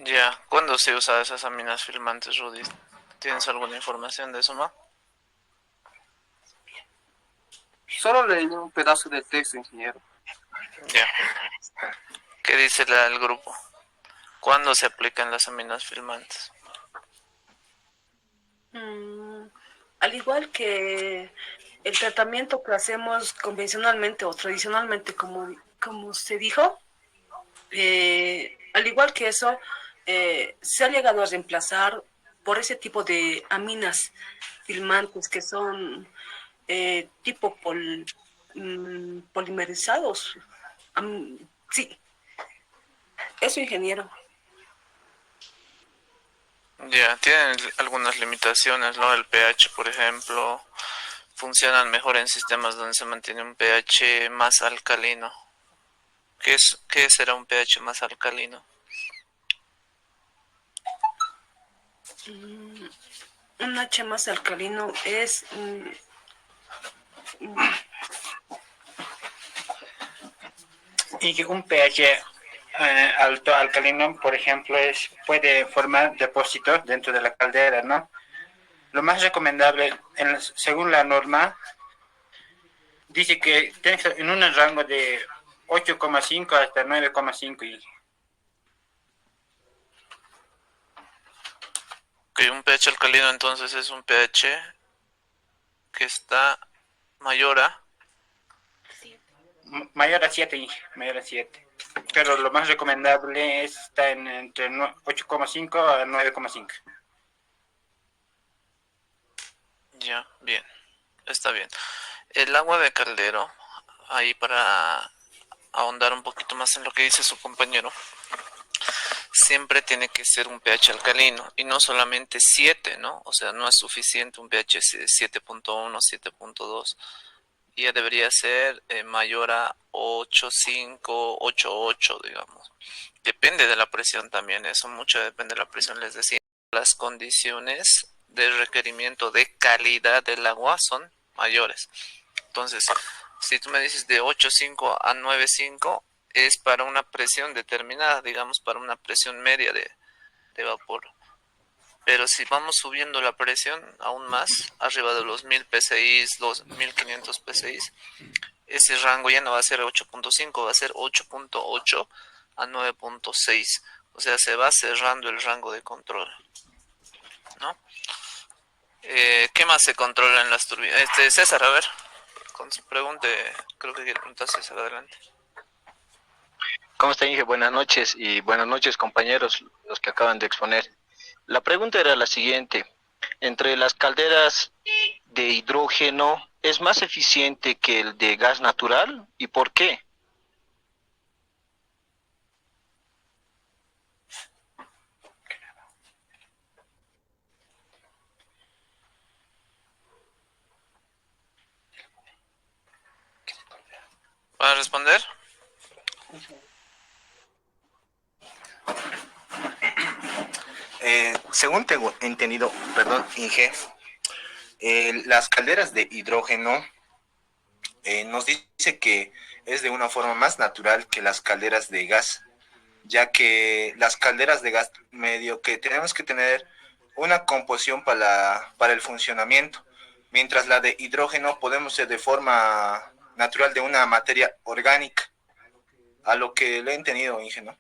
Ya, ¿cuándo se usa esas aminas filmantes, Rudy? ¿Tienes alguna información de eso, ma? Solo leí un pedazo del texto, ingeniero. Ya. ¿Qué dice el grupo? ¿Cuándo se aplican las aminas filmantes? Al igual que el tratamiento que hacemos convencionalmente o tradicionalmente, como se dijo, al igual que eso, se ha llegado a reemplazar por ese tipo de aminas filmantes que son tipo polimerizados. Sí, eso, ingeniero. Ya, tienen algunas limitaciones, ¿no? El pH, por ejemplo, funcionan mejor en sistemas donde se mantiene un pH más alcalino. ¿Qué será un pH más alcalino? Un H más alcalino es... Y que un pH alto alcalino, por ejemplo, puede formar depósitos dentro de la caldera, ¿no? Lo más recomendable, según la norma, dice que tiene que estar en un rango de 8,5 hasta 9,5. Que un pH alcalino entonces es un pH que está mayor a... Mayor a 7, mayor a 7. Pero lo más recomendable está entre 8,5 a 9,5. Ya, bien, está bien. El agua de caldero, ahí para ahondar un poquito más en lo que dice su compañero, siempre tiene que ser un pH alcalino y no solamente 7, ¿no? O sea, no es suficiente un pH 7.1, 7.2. Ya debería ser mayor a 8.5, 8.8, digamos. Depende de la presión también, eso mucho depende de la presión, les decía. Las condiciones de requerimiento de calidad del agua son mayores. Entonces, si tú me dices de 8.5 a 9.5, es para una presión determinada, digamos, para una presión media de vapor. Pero si vamos subiendo la presión aún más, arriba de los 1000 psi, los 1500 psi, ese rango ya no va a ser 8.5, va a ser 8.8 a 9.6. O sea, se va cerrando el rango de control, ¿no? ¿Qué más se controla en las turbinas? César, a ver, con su pregunta, creo que quiere preguntar César, adelante. ¿Cómo está, Inge? Buenas noches y buenas noches, compañeros, los que acaban de exponer. La pregunta era la siguiente: entre las calderas de hidrógeno, ¿es más eficiente que el de gas natural? ¿Y por qué? ¿Va a responder? Según tengo entendido, perdón, Inge, las calderas de hidrógeno nos dice que es de una forma más natural que las calderas de gas, ya que las calderas de gas medio que tenemos que tener una composición para el funcionamiento, mientras la de hidrógeno podemos ser de forma natural de una materia orgánica, a lo que le he entendido, Inge, ¿no?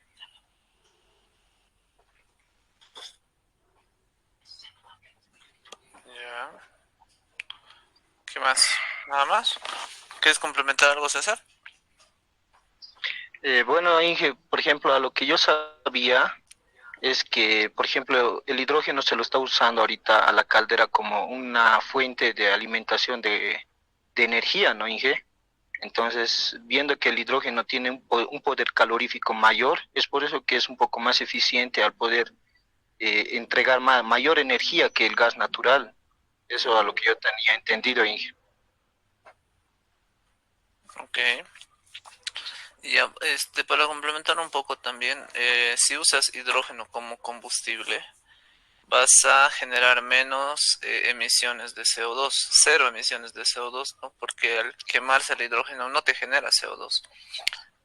Ya. ¿Qué más? ¿Nada más? ¿Quieres complementar algo, César? Bueno, Inge, por ejemplo, a lo que yo sabía es que, por ejemplo, el hidrógeno se lo está usando ahorita a la caldera como una fuente de alimentación de energía, ¿no, Inge? Entonces, viendo que el hidrógeno tiene un poder calorífico mayor, es por eso que es un poco más eficiente al poder entregar mayor energía que el gas natural. Eso es a lo que yo tenía entendido, Inge. Ok. Y ya, para complementar un poco también, si usas hidrógeno como combustible, vas a generar menos emisiones de CO2, cero emisiones de CO2, ¿no? Porque al quemarse el hidrógeno no te genera CO2,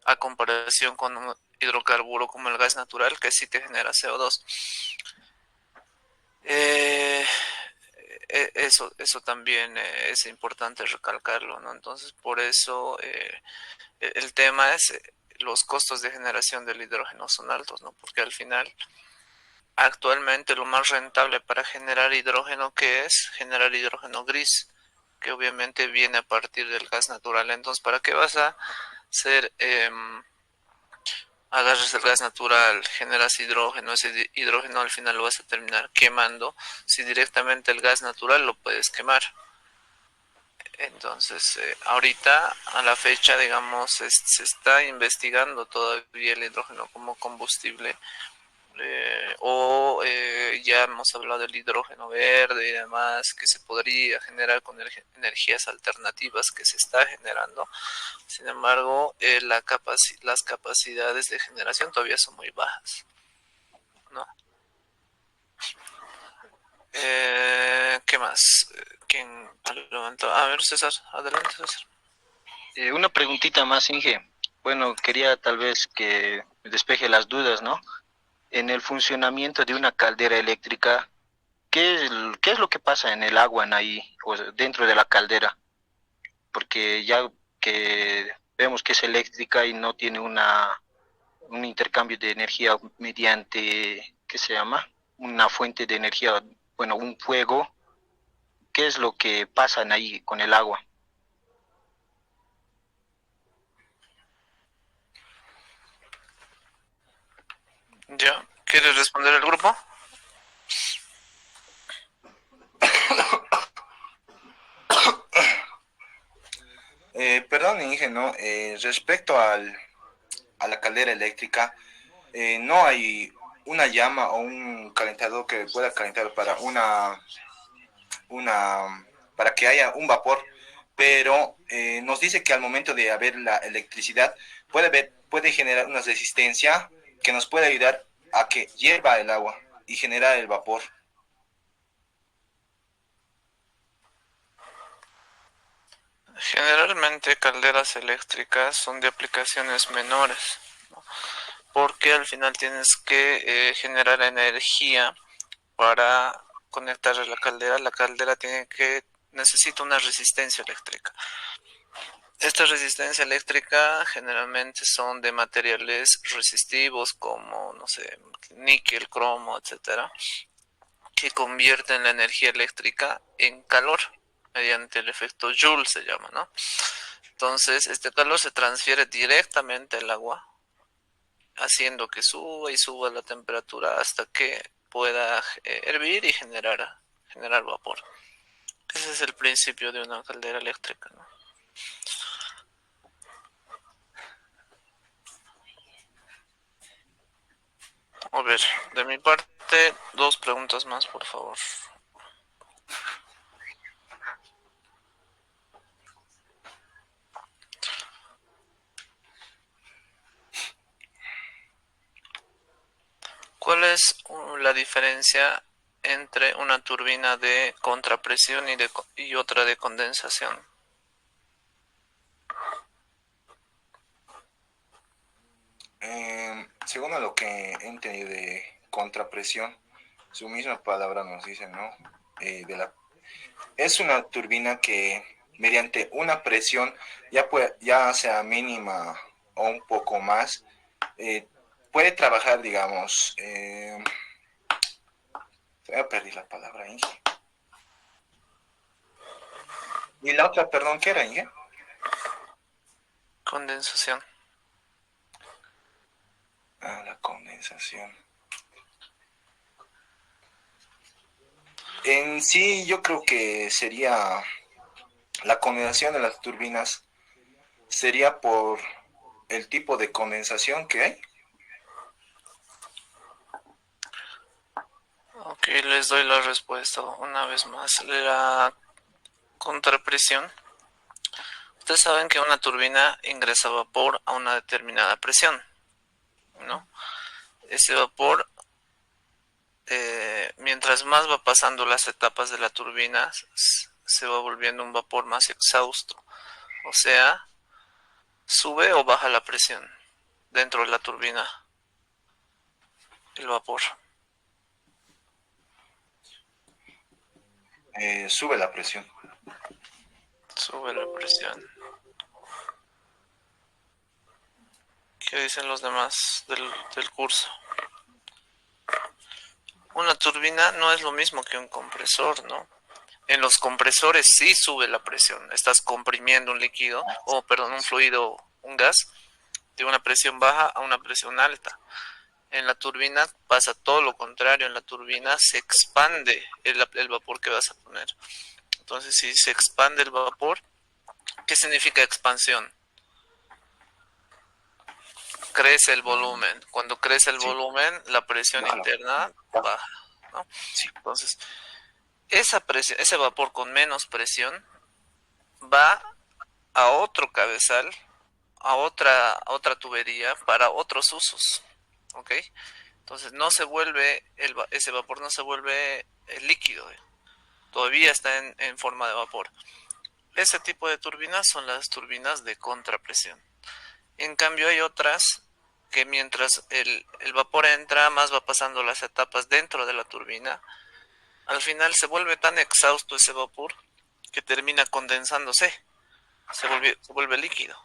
a comparación con un hidrocarburo como el gas natural, que sí te genera CO2. Eh, eso también es importante recalcarlo, ¿no? Entonces, por eso el tema es los costos de generación del hidrógeno son altos, ¿no? Porque al final, actualmente lo más rentable para generar hidrógeno, ¿qué es? Generar hidrógeno gris, que obviamente viene a partir del gas natural. Entonces, ¿para qué vas a hacer, agarras el gas natural, generas hidrógeno, ese hidrógeno al final lo vas a terminar quemando, si directamente el gas natural lo puedes quemar? Entonces, ahorita a la fecha, digamos, se está investigando todavía el hidrógeno como combustible, ya hemos hablado del hidrógeno verde y demás, que se podría generar con energías alternativas, que se está generando. Sin embargo, las capacidades de generación todavía son muy bajas, ¿no? ¿Qué más? ¿Quién levantó? A ver, César, adelante, César. Una preguntita más, Inge. Bueno, quería tal vez que me despeje las dudas, ¿no? En el funcionamiento de una caldera eléctrica, qué es lo que pasa en el agua en ahí, o sea, dentro de la caldera? Porque ya que vemos que es eléctrica y no tiene un intercambio de energía mediante, ¿qué se llama? Una fuente de energía, bueno, un fuego. ¿Qué es lo que pasa en ahí con el agua? ¿Ya? ¿Quieres responder el grupo? Perdón, Inge, ¿no? Respecto a la caldera eléctrica, no hay una llama o un calentador que pueda calentar para para que haya un vapor, pero nos dice que al momento de haber la electricidad puede generar una resistencia que nos puede ayudar a que hierva el agua y generar el vapor. Generalmente calderas eléctricas son de aplicaciones menores, ¿no? Porque al final tienes que generar energía para conectar a la caldera. La caldera necesita una resistencia eléctrica. Esta resistencia eléctrica generalmente son de materiales resistivos como, no sé, níquel, cromo, etcétera, que convierten la energía eléctrica en calor mediante el efecto Joule, se llama, ¿no? Entonces, este calor se transfiere directamente al agua, haciendo que suba y suba la temperatura hasta que pueda hervir y generar vapor. Ese es el principio de una caldera eléctrica, ¿no? A ver, de mi parte, dos preguntas más, por favor. ¿Cuál es la diferencia entre una turbina de contrapresión y otra de condensación? según a lo que he entendido de contrapresión, su misma palabra nos dice, ¿no? Es una turbina que mediante una presión, ya sea mínima o un poco más, puede trabajar, digamos, ya perdí la palabra, Inge. Y la otra, perdón, ¿qué era, Inge? Condensación. La condensación. En sí, yo creo que sería la condensación de las turbinas, sería por el tipo de condensación que hay. Ok, les doy la respuesta una vez más. La contrapresión. Ustedes saben que una turbina ingresa vapor a una determinada presión, ¿no? Ese vapor, mientras más va pasando las etapas de la turbina, se va volviendo un vapor más exhausto. O sea, sube o baja la presión dentro de la turbina, el vapor. Sube la presión. Sube la presión. ¿Qué dicen los demás del curso? Una turbina no es lo mismo que un compresor, ¿no? En los compresores sí sube la presión. Estás comprimiendo un líquido, un fluido, un gas, de una presión baja a una presión alta. En la turbina pasa todo lo contrario. En la turbina se expande el vapor que vas a poner. Entonces, si se expande el vapor, ¿qué significa expansión? Crece el volumen. Cuando crece el volumen, la presión interna baja, ¿no? Entonces, ese vapor con menos presión va a otro cabezal, a otra tubería para otros usos, ¿ok? Entonces no se vuelve, ese vapor no se vuelve líquido, todavía está en forma de vapor. Ese tipo de turbinas son las turbinas de contrapresión. En cambio hay otras que mientras el vapor entra, más va pasando las etapas dentro de la turbina. Al final se vuelve tan exhausto ese vapor que termina condensándose, se vuelve líquido.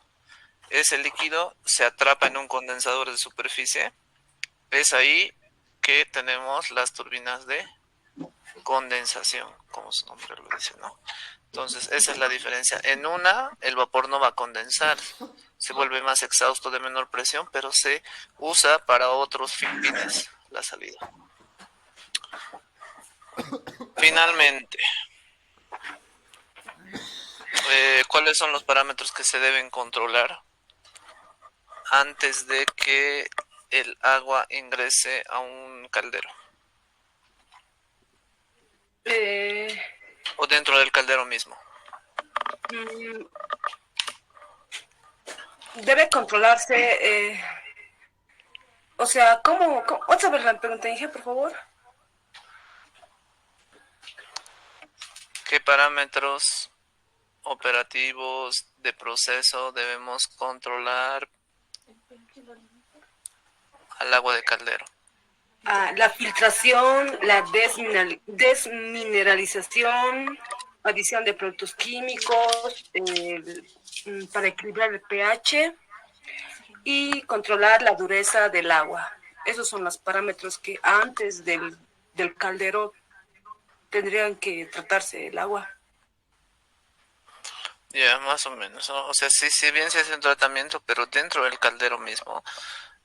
Ese líquido se atrapa en un condensador de superficie. Es ahí que tenemos las turbinas de condensación, como su nombre lo dice, ¿no? Entonces, esa es la diferencia. En una, el vapor no va a condensar, se vuelve más exhausto de menor presión, pero se usa para otros fines la salida. Finalmente, ¿cuáles son los parámetros que se deben controlar antes de que el agua ingrese a un caldero? ¿O dentro del caldero mismo? Debe controlarse, o sea, ¿cómo? Otra vez la pregunta, Inge, por favor. ¿Qué parámetros operativos de proceso debemos controlar al agua de caldero? La filtración, la desmineralización, adición de productos químicos, para equilibrar el pH y controlar la dureza del agua. Esos son los parámetros que antes del caldero tendrían que tratarse el agua. Ya, más o menos, ¿no? O sea, sí, si bien se hace un tratamiento, pero dentro del caldero mismo,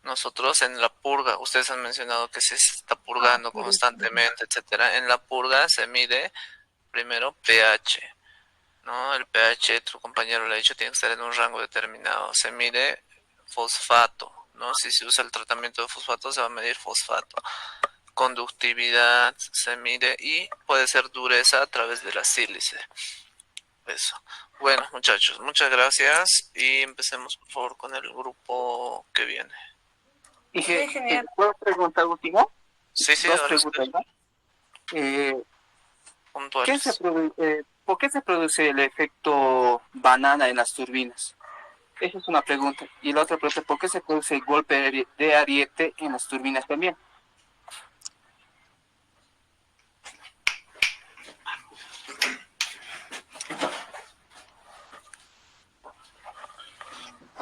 nosotros en la purga, ustedes han mencionado que se está purgando constantemente, etcétera. En la purga se mide primero pH, ¿no? El pH, tu compañero le ha dicho, tiene que estar en un rango determinado. Se mide fosfato, ¿no? Si se usa el tratamiento de fosfato, se va a medir fosfato. Conductividad se mide y puede ser dureza a través de la sílice. Eso. Bueno, muchachos, muchas gracias y empecemos por favor con el grupo que viene. Inge, genial. ¿puedo preguntar último? Sí, Dos ahora preguntas, ¿no? puntuales. ¿Por qué se produce el efecto banana en las turbinas? Esa es una pregunta. Y la otra pregunta, ¿por qué se produce el golpe de ariete en las turbinas también?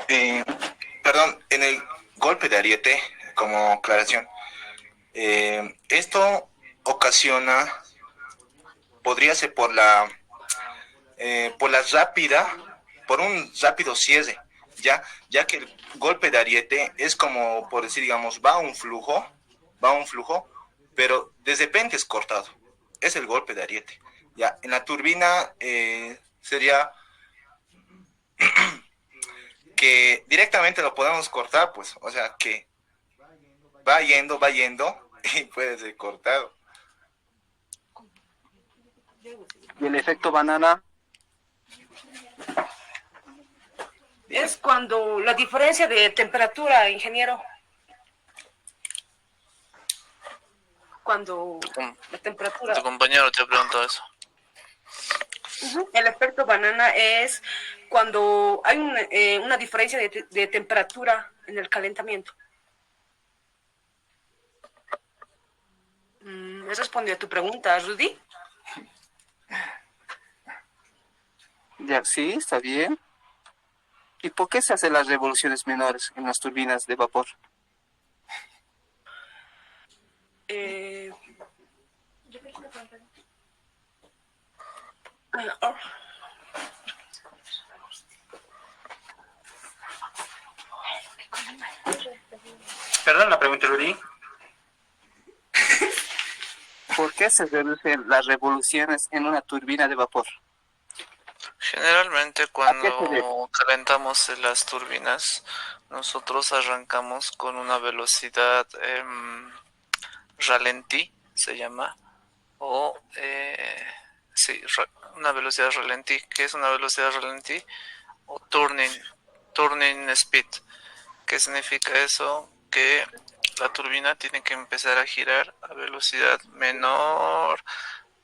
Eh, Perdón, en el golpe de ariete, como aclaración, esto ocasiona, podría ser por la rápida, por un rápido cierre, ya que el golpe de ariete es como, por decir, digamos, va un flujo, pero de repente es cortado. Es el golpe de ariete. Ya, en la turbina sería que directamente lo podemos cortar, pues, o sea, que va yendo y puede ser cortado. Y el efecto banana, Es cuando la diferencia de temperatura, ingeniero, cuando la temperatura... Tu compañero te preguntó eso. El efecto banana es cuando hay una diferencia de temperatura en el calentamiento. ¿Me respondió a tu pregunta, Rudy? ya sí, está bien. ¿Y por qué se hacen las revoluciones menores en las turbinas de vapor? Eh, Perdón la pregunta, Rudy. ¿Por qué se reducen las revoluciones en una turbina de vapor? Generalmente qué se debe? cuando calentamos las turbinas, nosotros arrancamos con una velocidad ralentí, se llama, o sí, una velocidad ralentí. ¿Qué es una velocidad ralentí? O turning speed. ¿Qué significa eso? Que la turbina tiene que empezar a girar a velocidad menor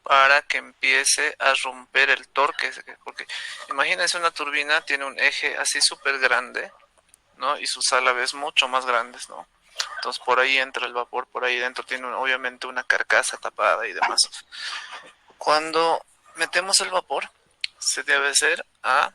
para que empiece a romper el torque. Porque imagínense, una turbina tiene un eje así súper grande, ¿no? Y sus álabes mucho más grandes, ¿no? Entonces por ahí entra el vapor, por ahí dentro tiene obviamente una carcasa tapada y demás. Cuando metemos el vapor, se debe hacer a